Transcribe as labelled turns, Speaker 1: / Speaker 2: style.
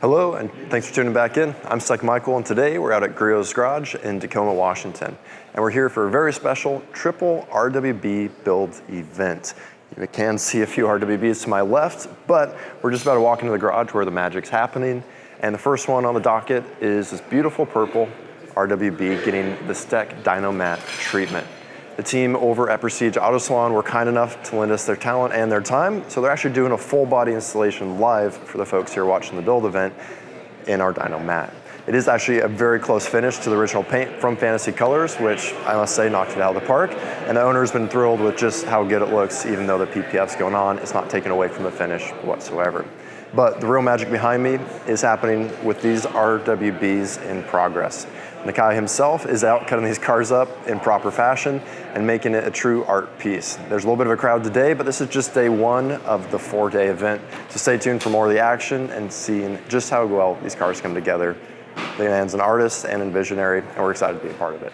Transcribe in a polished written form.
Speaker 1: Hello, and thanks for tuning back in. I'm STEK Michael, and today we're out at Griot's Garage in Tacoma, Washington. And we're here for a very special triple RWB build event. You can see a few RWBs to my left, but we're just about to walk into the garage where the magic's happening. And the first one on the docket is this beautiful purple RWB getting the STEK DYNOmatte treatment. The team over at Prestige Auto Salon were kind enough to lend us their talent and their time, so they're actually doing a full body installation live for the folks here watching the build event in our DYNOmatte. It is actually a very close finish to the original paint from Fantasy Colors, which I must say knocked it out of the park, and the owner's been thrilled with just how good it looks. Even though the PPF's going on, it's not taken away from the finish whatsoever. But the real magic behind me is happening with these RWBs in progress. Nakai himself is out cutting these cars up in proper fashion and making it a true art piece. There's a little bit of a crowd today, but this is just day one of the 4-day event. So stay tuned for more of the action and seeing just how well these cars come together. The man's an artist and a visionary, and we're excited to be a part of it.